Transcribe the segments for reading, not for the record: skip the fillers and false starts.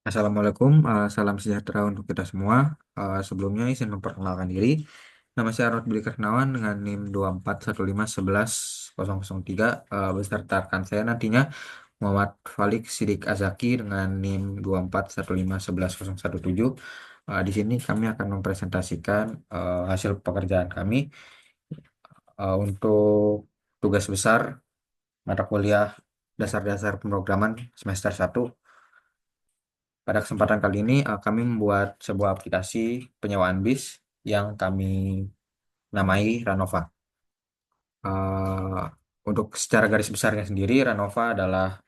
Assalamualaikum, salam sejahtera untuk kita semua. Sebelumnya izin memperkenalkan diri. Nama saya Arnold Budi Kernawan dengan NIM 2415111003 beserta rekan saya nantinya Muhammad Falik Sidik Azaki dengan NIM 24151117. Di sini kami akan mempresentasikan hasil pekerjaan kami untuk tugas besar mata kuliah dasar-dasar pemrograman semester 1. Pada kesempatan kali ini, kami membuat sebuah aplikasi penyewaan bis yang kami namai Ranova. Eh, untuk secara garis besarnya sendiri, Ranova adalah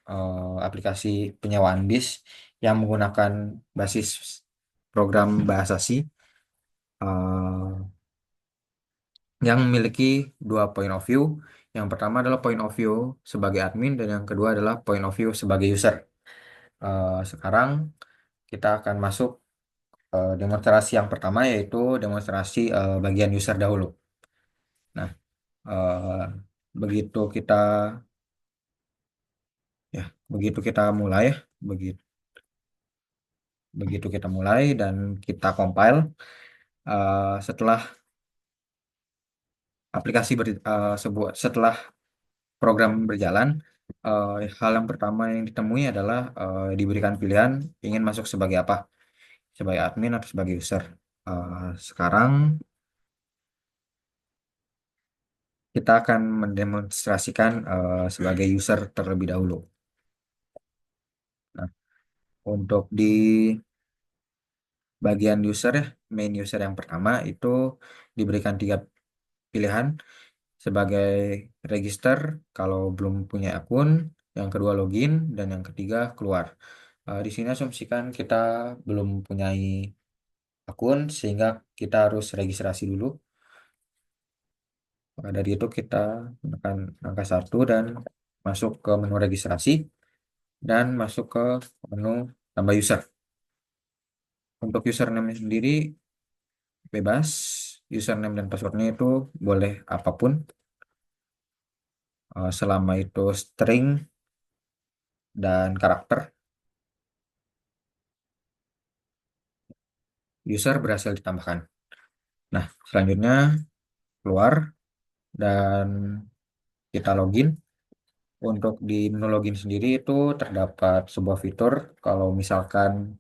aplikasi penyewaan bis yang menggunakan basis program bahasa C eh, yang memiliki dua point of view. Yang pertama adalah point of view sebagai admin dan yang kedua adalah point of view sebagai user. Sekarang kita akan masuk demonstrasi yang pertama yaitu demonstrasi bagian user dahulu. Nah, eh, begitu kita ya, begitu kita mulai ya, begitu begitu kita mulai dan kita compile setelah setelah program berjalan, hal yang pertama yang ditemui adalah diberikan pilihan ingin masuk sebagai apa, sebagai admin atau sebagai user. Sekarang kita akan mendemonstrasikan sebagai user terlebih dahulu. Nah, untuk di bagian user ya, main user yang pertama itu diberikan tiga pilihan sebagai register kalau belum punya akun, yang kedua login, dan yang ketiga keluar. Di sini asumsikan kita belum punya akun sehingga kita harus registrasi dulu. Maka dari itu kita menekan angka 1 dan masuk ke menu registrasi dan masuk ke menu tambah user. Untuk username sendiri bebas, username dan passwordnya itu boleh apapun, selama itu string dan karakter. User berhasil ditambahkan. Nah, selanjutnya keluar dan kita login. Untuk di menu login sendiri itu terdapat sebuah fitur kalau misalkan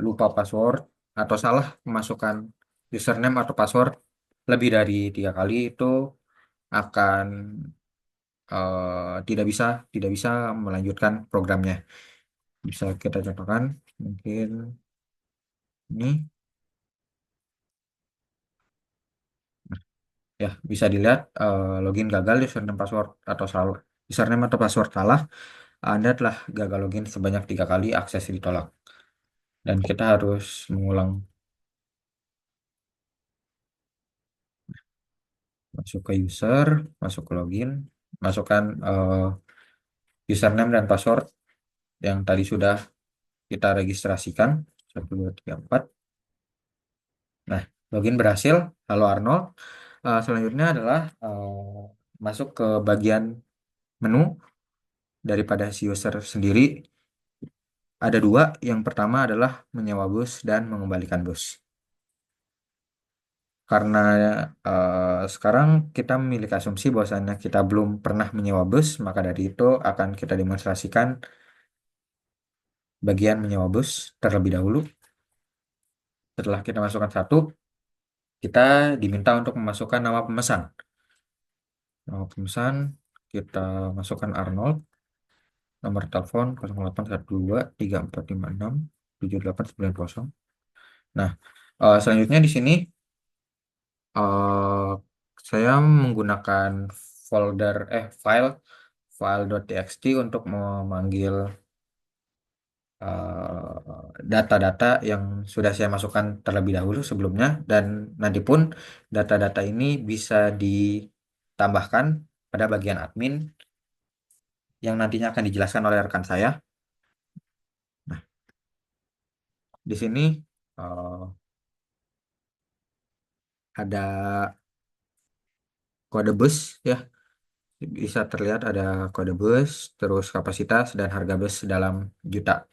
lupa password atau salah memasukkan username atau password lebih dari 3 kali itu akan tidak bisa melanjutkan programnya. Bisa kita contohkan mungkin ini ya, bisa dilihat login gagal, username password atau salah, username atau password salah, Anda telah gagal login sebanyak 3 kali, akses ditolak dan kita harus mengulang. Masuk ke user, masuk ke login, masukkan username dan password yang tadi sudah kita registrasikan 1234. Nah, login berhasil. Halo Arnold. Selanjutnya adalah masuk ke bagian menu daripada si user sendiri. Ada dua. Yang pertama adalah menyewa bus dan mengembalikan bus. Karena sekarang kita memiliki asumsi bahwasannya kita belum pernah menyewa bus, maka dari itu akan kita demonstrasikan bagian menyewa bus terlebih dahulu. Setelah kita masukkan satu, kita diminta untuk memasukkan nama pemesan. Nama pemesan kita masukkan Arnold, nomor telepon 081234567890. Nah, selanjutnya di sini eh, saya menggunakan file file.txt untuk memanggil data-data yang sudah saya masukkan terlebih dahulu sebelumnya, dan nanti pun data-data ini bisa ditambahkan pada bagian admin yang nantinya akan dijelaskan oleh rekan saya. Nah, di sini eh, ada kode bus ya, bisa terlihat ada kode bus, terus kapasitas dan harga bus dalam juta.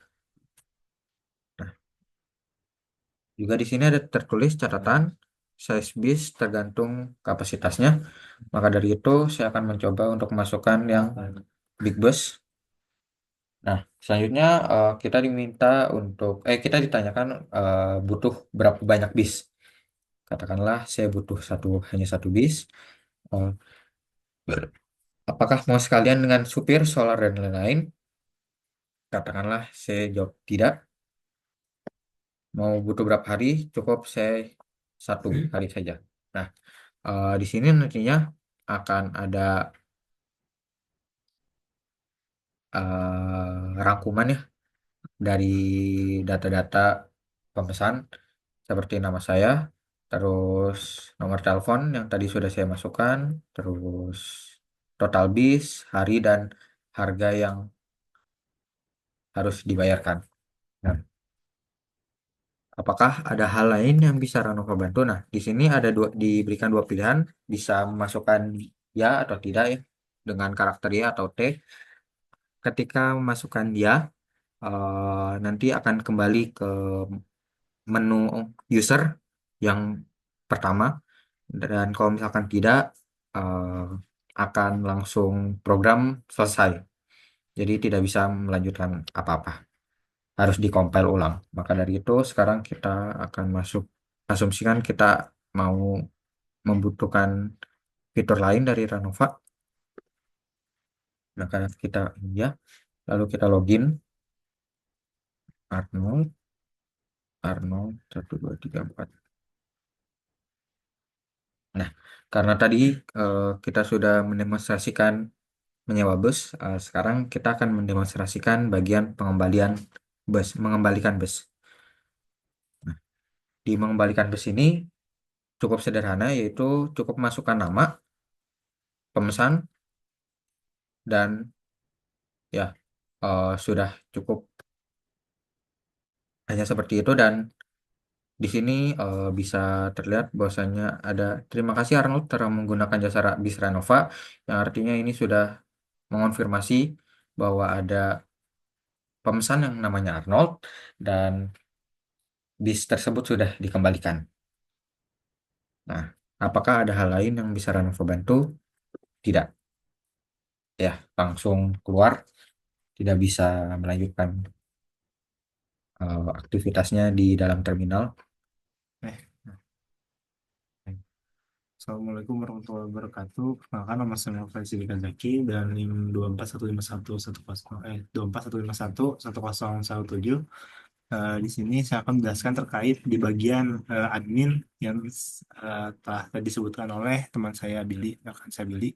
Juga di sini ada tertulis catatan size bis tergantung kapasitasnya. Maka dari itu saya akan mencoba untuk masukkan yang big bus. Nah, selanjutnya kita ditanyakan butuh berapa banyak bis. Katakanlah saya butuh hanya satu bis. Eh, apakah mau sekalian dengan supir, solar dan lain-lain? Katakanlah saya jawab tidak. Mau butuh berapa hari? Cukup saya 1 hari saja. Nah, di sini nantinya akan ada rangkuman ya dari data-data pemesan seperti nama saya, terus nomor telepon yang tadi sudah saya masukkan, terus total bis, hari dan harga yang harus dibayarkan. Nah, apakah ada hal lain yang bisa Ranova bantu? Nah, di sini diberikan dua pilihan, bisa memasukkan ya atau tidak ya dengan karakter ya atau T. Ketika memasukkan ya, nanti akan kembali ke menu user yang pertama, dan kalau misalkan tidak, akan langsung program selesai. Jadi tidak bisa melanjutkan apa-apa, harus dikompil ulang. Maka dari itu sekarang kita akan masuk, asumsikan kita mau membutuhkan fitur lain dari Ranova. Maka kita ya, lalu kita login Arnold Arnold 1234. Nah, karena tadi kita sudah mendemonstrasikan menyewa bus, sekarang kita akan mendemonstrasikan bagian mengembalikan bus. Nah, di mengembalikan bus ini cukup sederhana, yaitu cukup masukkan nama pemesan dan ya, sudah cukup, hanya seperti itu. Dan di sini bisa terlihat bahwasanya ada terima kasih Arnold telah menggunakan jasa bis Ranova, yang artinya ini sudah mengonfirmasi bahwa ada pemesan yang namanya Arnold dan bis tersebut sudah dikembalikan. Nah, apakah ada hal lain yang bisa Ranova bantu? Tidak. Ya, langsung keluar, tidak bisa melanjutkan aktivitasnya di dalam terminal. Eh, Assalamualaikum warahmatullahi wabarakatuh. Perkenalkan nama saya Faisal Zaki dan NIM 24151110. Di sini saya akan menjelaskan terkait di bagian admin yang telah disebutkan oleh teman saya Billy, rekan saya Billy.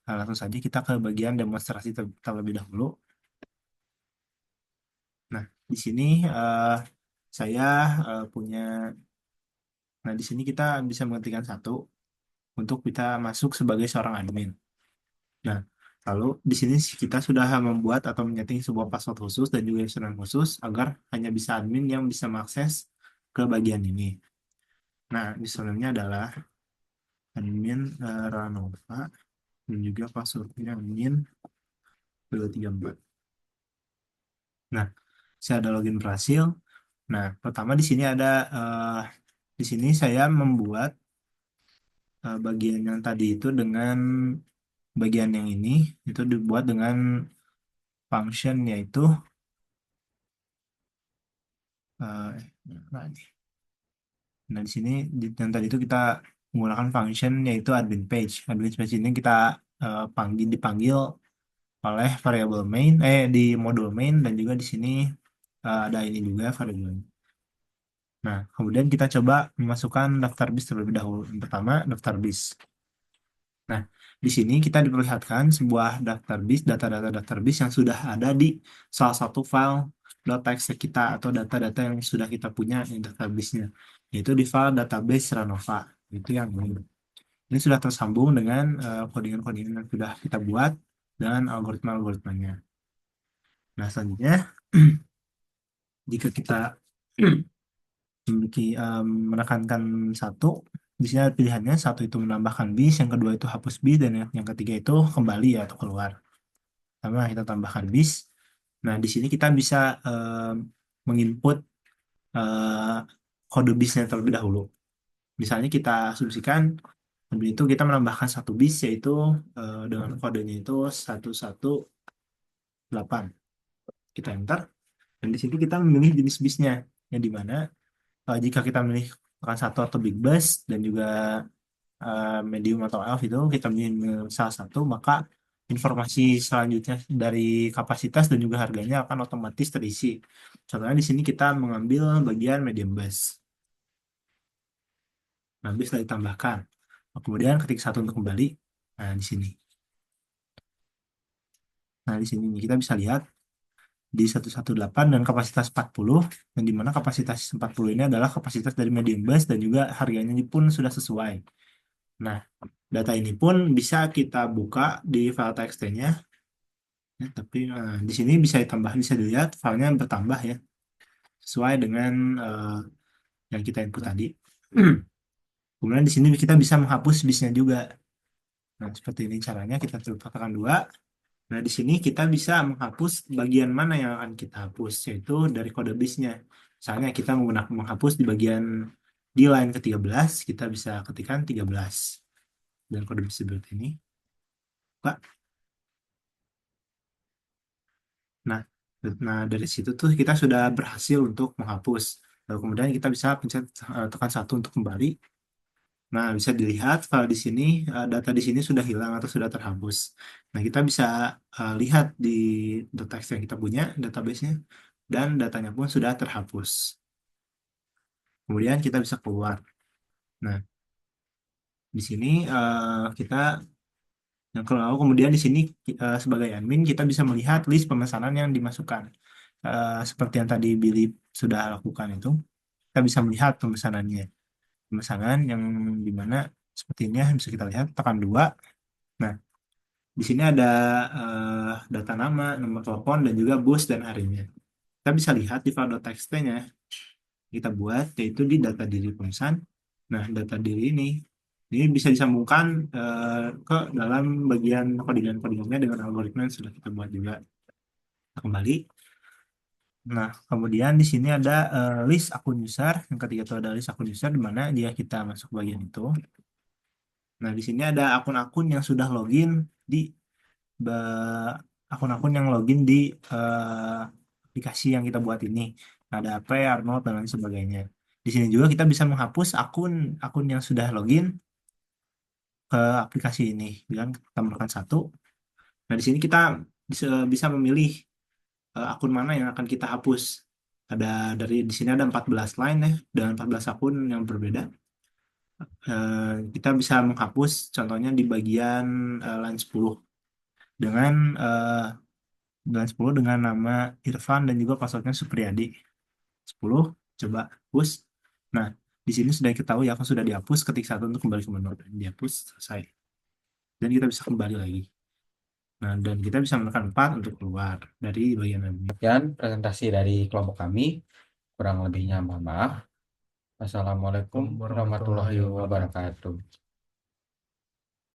Langsung saja kita ke bagian demonstrasi terlebih dahulu. Nah, di sini saya punya. Nah, di sini kita bisa mengetikkan satu untuk kita masuk sebagai seorang admin. Nah, lalu di sini kita sudah membuat atau menyeting sebuah password khusus dan juga username khusus agar hanya bisa admin yang bisa mengakses ke bagian ini. Nah, username-nya adalah admin Ranova dan juga passwordnya admin 234. Nah, saya ada login berhasil. Nah, pertama di sini ada di sini saya membuat bagian yang tadi itu dengan bagian yang ini itu dibuat dengan function yaitu nah, nah, di sini yang tadi itu kita menggunakan function yaitu admin page. Admin page ini kita dipanggil oleh variable main di modul main dan juga di sini ada ini juga variable. Nah, kemudian kita coba memasukkan daftar bis terlebih dahulu. Yang pertama, daftar bis. Nah, di sini kita diperlihatkan sebuah daftar bis, data-data daftar bis yang sudah ada di salah satu file .txt kita atau data-data yang sudah kita punya di database-nya, yaitu di file database Ranova. Itu yang ini. Ini sudah tersambung dengan codingan-codingan yang sudah kita buat dan algoritma-algoritmanya. Nah, selanjutnya, jika kita memiliki menekankan satu, di sini ada pilihannya, satu itu menambahkan bis, yang kedua itu hapus bis, dan yang ketiga itu kembali ya atau keluar. Pertama kita tambahkan bis. Nah, di sini kita bisa menginput eh, kode bisnya terlebih dahulu. Misalnya kita asumsikan admin itu kita menambahkan satu bis yaitu dengan kodenya itu 118. Kita enter dan di sini kita memilih jenis bisnya yang dimana jika kita memilih akan satu atau big bus dan juga medium atau elf itu kita pilih salah satu, maka informasi selanjutnya dari kapasitas dan juga harganya akan otomatis terisi. Contohnya di sini kita mengambil bagian medium bus. Nah, bis telah ditambahkan. Nah, kemudian ketik satu untuk kembali. Nah, di sini. Nah, di sini nih, kita bisa lihat di 118 dan kapasitas 40, yang dimana kapasitas 40 ini adalah kapasitas dari medium bus dan juga harganya pun sudah sesuai. Nah, data ini pun bisa kita buka di file txt-nya, ya, tapi di sini bisa ditambah, bisa dilihat filenya bertambah ya, sesuai dengan yang kita input tadi. Kemudian di sini kita bisa menghapus bisnya juga. Nah, seperti ini caranya, kita tekan dua. Nah, di sini kita bisa menghapus bagian mana yang akan kita hapus, yaitu dari kode bisnya. Misalnya kita menggunakan menghapus di bagian di line ke-13, kita bisa ketikkan 13. Dan kode bis seperti ini. Pak. Nah, dari situ tuh kita sudah berhasil untuk menghapus. Lalu kemudian kita bisa pencet tekan satu untuk kembali. Nah, bisa dilihat file di sini, data di sini sudah hilang atau sudah terhapus. Nah, kita bisa lihat di teks yang kita punya, database-nya, dan datanya pun sudah terhapus. Kemudian kita bisa keluar. Nah, di sini kita yang kalau kemudian di sini sebagai admin kita bisa melihat list pemesanan yang dimasukkan. Seperti yang tadi Billy sudah lakukan itu, kita bisa melihat pemesanannya. Pemesanan yang dimana seperti ini ya, bisa kita lihat, tekan dua. Nah, di sini ada data nama, nomor telepon, dan juga bus dan harinya. Kita bisa lihat di file.txt-nya kita buat, yaitu di data diri pemesan. Nah, data diri ini bisa disambungkan ke dalam bagian codingan-codingannya dengan algoritma yang sudah kita buat juga. Kita kembali. Nah, kemudian di sini ada list akun user. Yang ketiga itu ada list akun user, di mana jika kita masuk bagian itu. Nah, di sini ada akun-akun yang sudah login di akun-akun yang login di aplikasi yang kita buat ini. Nah, ada AP, Arnold, dan lain sebagainya. Di sini juga kita bisa menghapus akun yang sudah login ke aplikasi ini. Dengan kita menekan satu. Nah, di sini kita bisa memilih akun mana yang akan kita hapus. Di sini ada 14 line ya, dengan 14 akun yang berbeda. Kita bisa menghapus contohnya di bagian line 10 dengan line 10 dengan nama Irfan dan juga passwordnya Supriyadi 10. Coba hapus. Nah, di sini sudah diketahui akan sudah dihapus, ketik satu untuk kembali ke menu dan dihapus, selesai. Dan kita bisa kembali lagi. Nah, dan kita bisa menekan 4 untuk keluar dari bagian admin. Sekian presentasi dari kelompok kami. Kurang lebihnya mohon maaf. Wassalamualaikum warahmatullahi wabarakatuh.